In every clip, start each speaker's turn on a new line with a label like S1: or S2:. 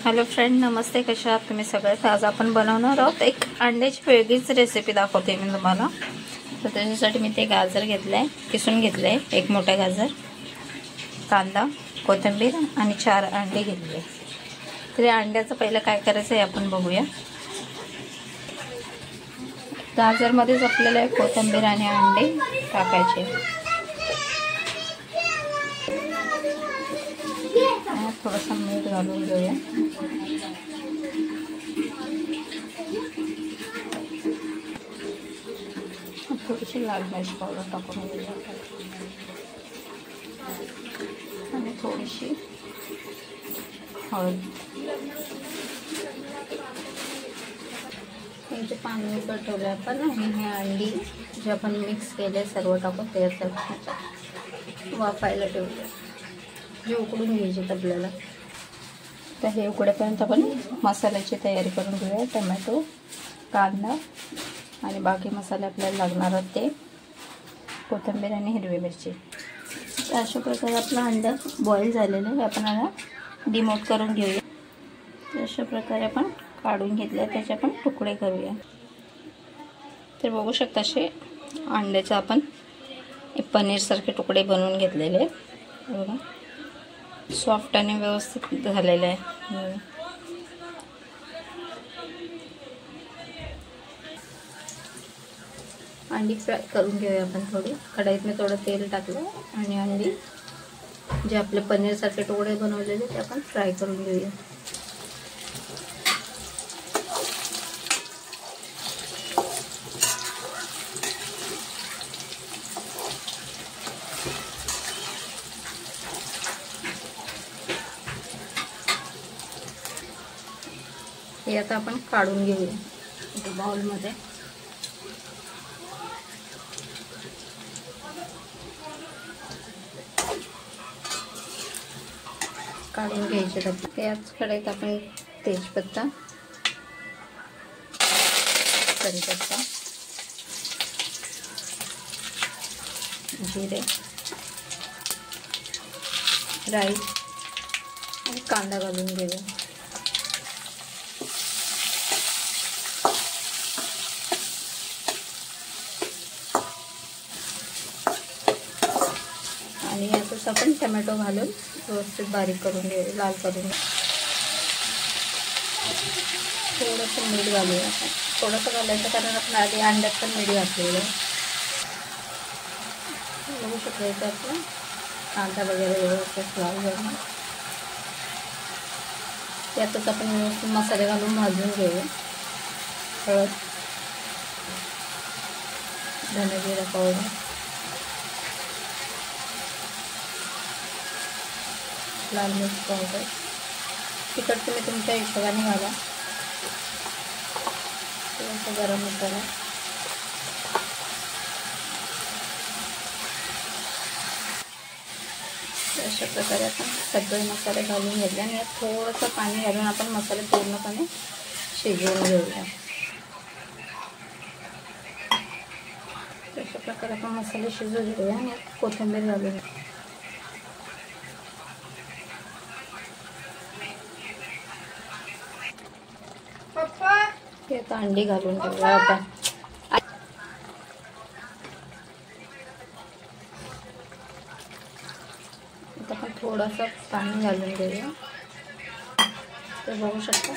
S1: Hello friend, नमस्ते. कशा आहात तुम्ही सगळे? तर आज आपण बनवणार आहोत एक अंड्याची वेगळीच रेसिपी दाखवते मी तुम्हाला. तर त्याच्यासाठी मी ते गाजर घेतलं आहे, किसून घेतलं आहे, एक मोठा गाजर, कांदा, कोथिंबीर आणि 4 अंडे घेतले. तर या अंड्याचं पहिलं काय करायचं आहे आपण बघूया. गाजरमध्येच आपल्याला कोथिंबीर आणि अंडे टाकायचे. थोडंसं मीठ घालून घेऊया. थोडीशी लाल मिरची पावडर टाकून घेऊया आणि थोडीशी हळद. इथे पाणी उकळत ठेवलं आपण आणि हे अंडी जे आपण मिक्स केले सर्व टाकून त्याच्यात वाफायला ठेवले, जे उकडून घ्यायचे आपल्याला. तर हे उकडेपर्यंत आपण मसाल्याची तयारी करून घेऊया. टमॅटो, कांदा आणि बाकी मसाले आपल्याला लागणार आहेत ते कोथिंबीर आणि हिरवी मिरची. तर अशा प्रकारे आपला अंडा बॉईल झालेला आहे. आपण आता डिमोट करून घेऊया. तर अशा प्रकारे आपण काढून घेतले, त्याचे आपण तुकडे करूया. तर बघू शकता असे अंड्याचे आपण पनीरसारखे तुकडे बनवून घेतलेले आहेत. बघा, सॉफ्ट आणि व्यवस्थित झालेलं आहे. अंडी फ्राय करून घेऊया आपण. थोडी कढईत मी थोडं तेल टाकलं आणि अंडी जे आपले पनीरसारखे तुकडे बनवलेले ते आपण फ्राय करून घेऊया. हे आता आपण काढून घेऊया एका बाउलमध्ये. काढून घ्यायचे तर त्याच कढईत आपण तेजपत्ता, कढीपत्ता, जिरे, राई आणि कांदा घालून घेऊया. आणि यातच आपण टमॅटो घालून व्यवस्थित बारीक करून घेऊ, लाल करून घेऊ. थोडंसं मीठ घालूया आपण. थोडंसं घालायचं कारण आपण आधी अंड्यात पण मीठ घातलेलं आहे. बघू शकतो इथे आपण कांदा वगैरे व्यवस्थित लाल घालून यातच आपण व्यवस्थित मसाले घालून भाजून घेऊया. हळद, धने जिरा पावडर, लाल मिर्च पावडर, तिखट तुम्ही तुमच्या हिशोबाने घाला, थोडंसं गरम मसाला, अशा प्रकारे आपण सगळे मसाले घालून घेतले आणि यात थोडंसं पाणी घालून आपण मसाले पूर्णपणे शिजवून घेऊया. अशा प्रकारे आपण मसाले शिजवून घेऊया आणि यात कोथिंबीर घालूया. आता अंडी घालून घेऊया आपण. आता आपण थोडंसं पाणी घालून घेऊया. तर बघू शकता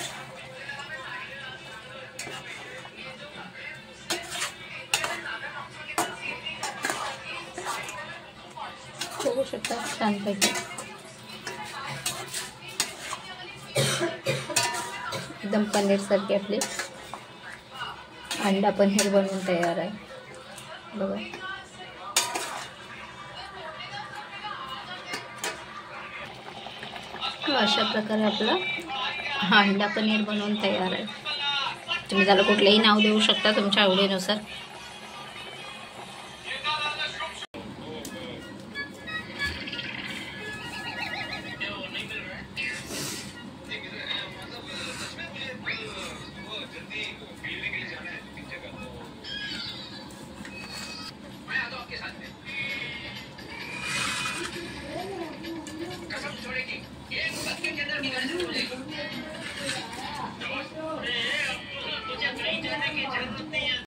S1: छानपैकी एकदम पनीरसारखी आपली अंडा पनीर बनवून तयार आहे. बघा, अशा प्रकारे आपला अंडा पनीर बनवून तयार आहे. तुम्ही त्याला कुठलंही नाव देऊ शकता तुमच्या आवडीनुसार. कसम छोड़ेगी ये सबके अंदर निवासी हो जाएगी।